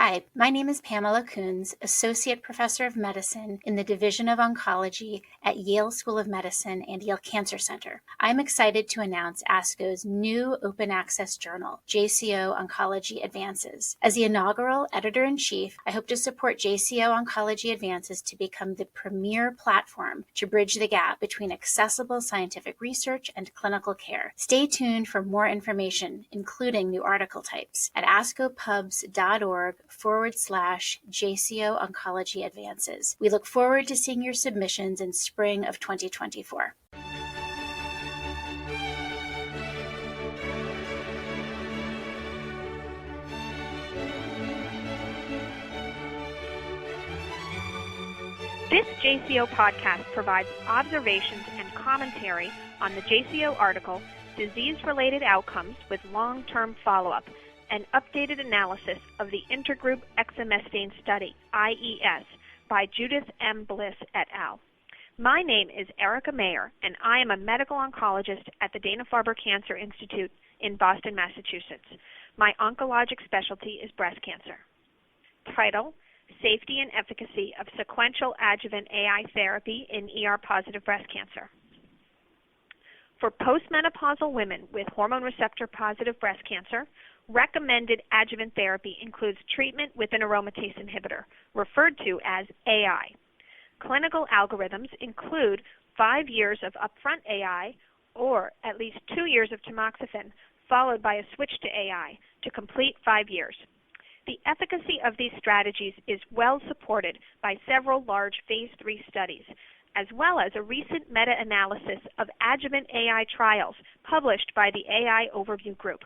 Hi, my name is Pamela Coons, Associate Professor of Medicine in the Division of Oncology at Yale School of Medicine and Yale Cancer Center. I'm excited to announce ASCO's new open access journal, JCO Oncology Advances. As the inaugural editor-in-chief, I hope to support JCO Oncology Advances to become the premier platform to bridge the gap between accessible scientific research and clinical care. Stay tuned for more information, including new article types, at ascopubs.org/JCO Oncology Advances. We look forward to seeing your submissions in spring of 2024. This JCO podcast provides observations and commentary on the JCO article, Disease-Related Outcomes with Long-Term Follow-Up, an updated analysis of the Intergroup Exemestane Study, IES, by Judith M. Bliss et al. My name is Erica Mayer, and I am a medical oncologist at the Dana-Farber Cancer Institute in Boston, Massachusetts. My oncologic specialty is breast cancer. Title: Safety and Efficacy of Sequential Adjuvant AI Therapy in ER-Positive Breast Cancer. For postmenopausal women with hormone receptor-positive breast cancer, recommended adjuvant therapy includes treatment with an aromatase inhibitor, referred to as AI. Clinical algorithms include 5 years of upfront AI or at least 2 years of tamoxifen, followed by a switch to AI to complete 5 years. The efficacy of these strategies is well supported by several large phase 3 studies, as well as a recent meta-analysis of adjuvant AI trials published by the AI Overview Group.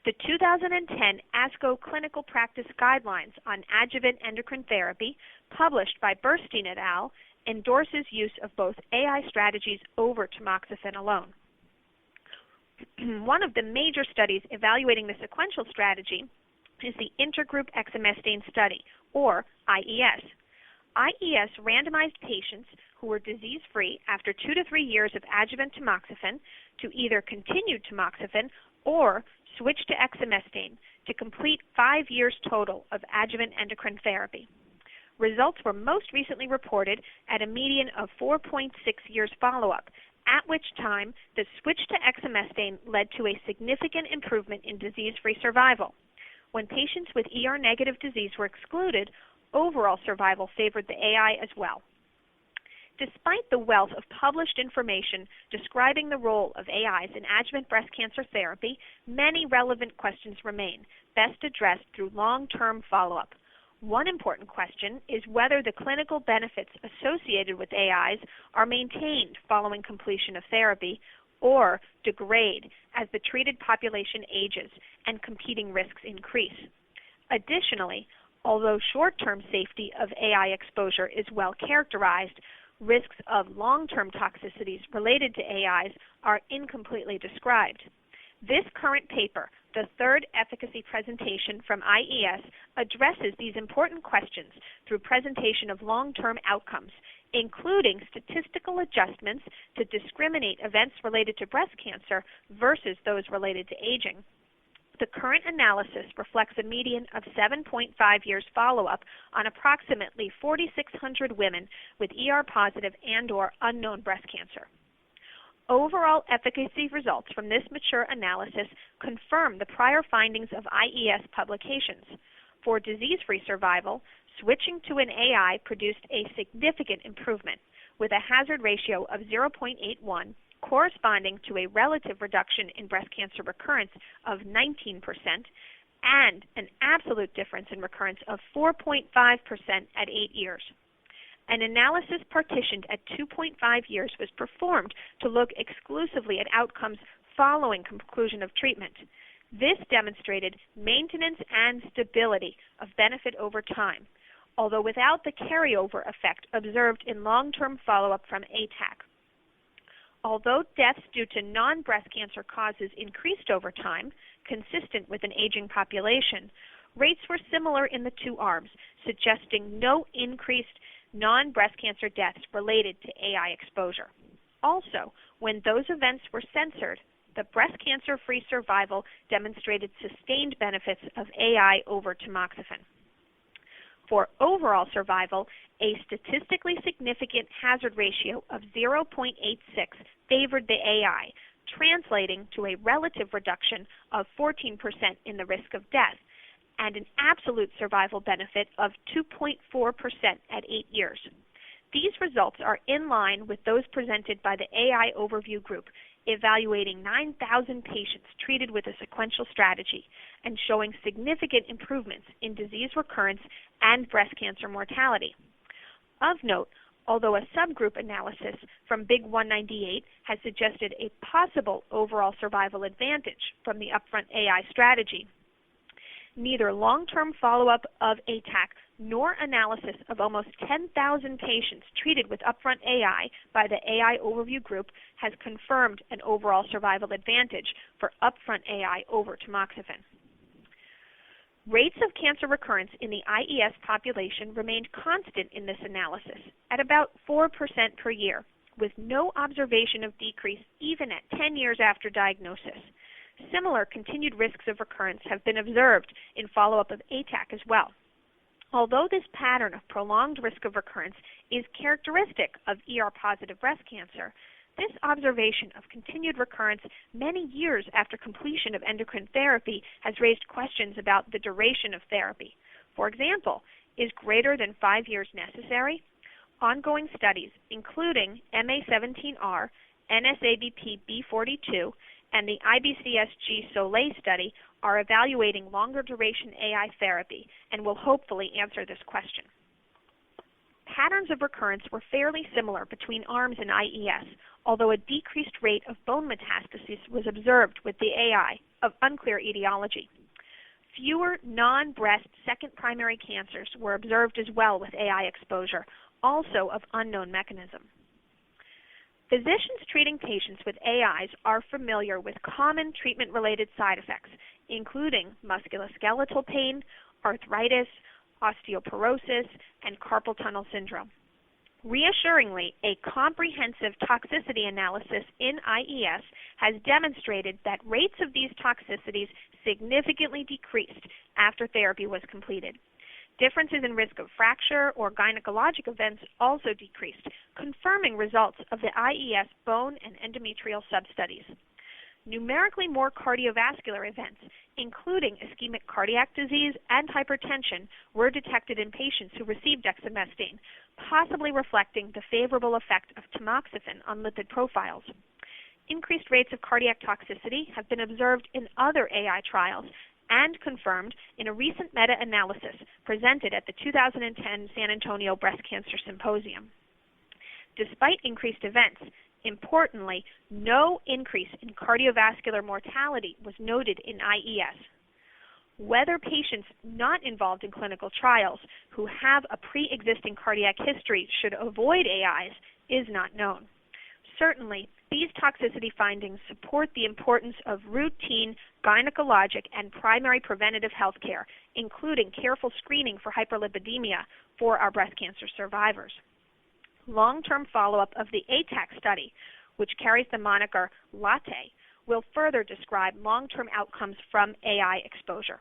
The 2010 ASCO Clinical Practice Guidelines on Adjuvant Endocrine Therapy, published by Burstein et al., endorses use of both AI strategies over tamoxifen alone. One of the major studies evaluating the sequential strategy is the Intergroup Exemestane Study, or IES. IES randomized patients who were disease-free after 2 to 3 years of adjuvant tamoxifen to either continue tamoxifen or switch to exemestane to complete 5 years total of adjuvant endocrine therapy. Results were most recently reported at a median of 4.6 years follow-up, at which time the switch to exemestane led to a significant improvement in disease-free survival. When patients with ER-negative disease were excluded, overall survival favored the AI as well. Despite the wealth of published information describing the role of AIs in adjuvant breast cancer therapy, many relevant questions remain, best addressed through long-term follow-up. One important question is whether the clinical benefits associated with AIs are maintained following completion of therapy or degrade as the treated population ages and competing risks increase. Additionally, although short-term safety of AI exposure is well characterized, risks of long-term toxicities related to AIs are incompletely described. This current paper, the third efficacy presentation from IES, addresses these important questions through presentation of long-term outcomes, including statistical adjustments to discriminate events related to breast cancer versus those related to aging. The current analysis reflects a median of 7.5 years follow-up on approximately 4,600 women with ER-positive and/or unknown breast cancer. Overall efficacy results from this mature analysis confirm the prior findings of IES publications. For disease-free survival, switching to an AI produced a significant improvement, with a hazard ratio of 0.81, corresponding to a relative reduction in breast cancer recurrence of 19% and an absolute difference in recurrence of 4.5% at 8 years. An analysis partitioned at 2.5 years was performed to look exclusively at outcomes following conclusion of treatment. This demonstrated maintenance and stability of benefit over time, although without the carryover effect observed in long-term follow-up from ATAC. Although deaths due to non-breast cancer causes increased over time, consistent with an aging population, rates were similar in the two arms, suggesting no increased non-breast cancer deaths related to AI exposure. Also, when those events were censored, the breast cancer-free survival demonstrated sustained benefits of AI over tamoxifen. For overall survival, a statistically significant hazard ratio of 0.86 favored the AI, translating to a relative reduction of 14% in the risk of death and an absolute survival benefit of 2.4% at 8 years. These results are in line with those presented by the AI Overview Group, evaluating 9,000 patients treated with a sequential strategy and showing significant improvements in disease recurrence and breast cancer mortality. Of note, although a subgroup analysis from Big 198 has suggested a possible overall survival advantage from the upfront AI strategy, neither long-term follow-up of ATAC nor analysis of almost 10,000 patients treated with upfront AI by the AI Overview Group has confirmed an overall survival advantage for upfront AI over tamoxifen. Rates of cancer recurrence in the IES population remained constant in this analysis at about 4% per year, with no observation of decrease even at 10 years after diagnosis. Similar continued risks of recurrence have been observed in follow-up of ATAC as well. Although this pattern of prolonged risk of recurrence is characteristic of ER-positive breast cancer, this observation of continued recurrence many years after completion of endocrine therapy has raised questions about the duration of therapy. For example, is greater than 5 years necessary? Ongoing studies, including MA17R, NSABP B42, and the IBCSG Soleil study, are evaluating longer duration AI therapy and will hopefully answer this question. Patterns of recurrence were fairly similar between arms in IES, although a decreased rate of bone metastases was observed with the AI of unclear etiology. Fewer non-breast second primary cancers were observed as well with AI exposure, also of unknown mechanism. Physicians treating patients with AIs are familiar with common treatment-related side effects, including musculoskeletal pain, arthritis, osteoporosis, and carpal tunnel syndrome. Reassuringly, a comprehensive toxicity analysis in IES has demonstrated that rates of these toxicities significantly decreased after therapy was completed. Differences in risk of fracture or gynecologic events also decreased, confirming results of the IES bone and endometrial substudies. Numerically more cardiovascular events, including ischemic cardiac disease and hypertension, were detected in patients who received dexamethasone, possibly reflecting the favorable effect of tamoxifen on lipid profiles. Increased rates of cardiac toxicity have been observed in other AI trials and confirmed in a recent meta-analysis presented at the 2010 San Antonio Breast Cancer Symposium. Despite increased events, importantly, no increase in cardiovascular mortality was noted in IES. Whether patients not involved in clinical trials who have a pre-existing cardiac history should avoid AIs is not known. Certainly, these toxicity findings support the importance of routine gynecologic and primary preventative health care, including careful screening for hyperlipidemia for our breast cancer survivors. Long-term follow-up of the ATAC study, which carries the moniker LATTE, will further describe long-term outcomes from AI exposure.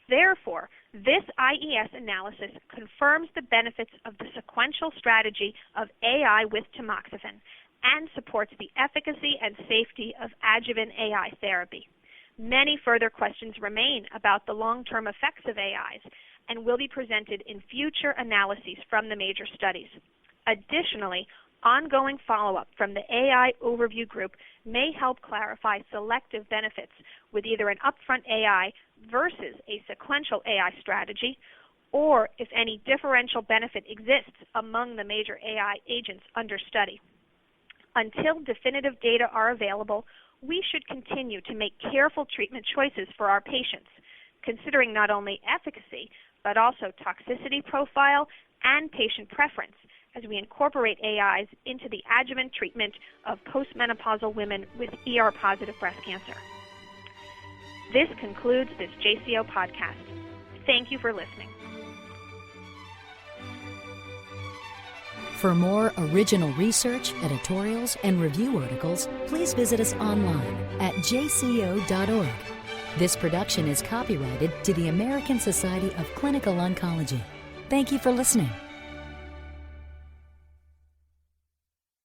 Therefore, this IES analysis confirms the benefits of the sequential strategy of AI with tamoxifen and supports the efficacy and safety of adjuvant AI therapy. Many further questions remain about the long-term effects of AIs and will be presented in future analyses from the major studies. Additionally, ongoing follow-up from the AI Overview Group may help clarify selective benefits with either an upfront AI versus a sequential AI strategy, or if any differential benefit exists among the major AI agents under study. Until definitive data are available, we should continue to make careful treatment choices for our patients, considering not only efficacy, but also toxicity profile and patient preference as we incorporate AIs into the adjuvant treatment of postmenopausal women with ER-positive breast cancer. This concludes this JCO podcast. Thank you for listening. For more original research, editorials, and review articles, please visit us online at jco.org. This production is copyrighted to the American Society of Clinical Oncology. Thank you for listening.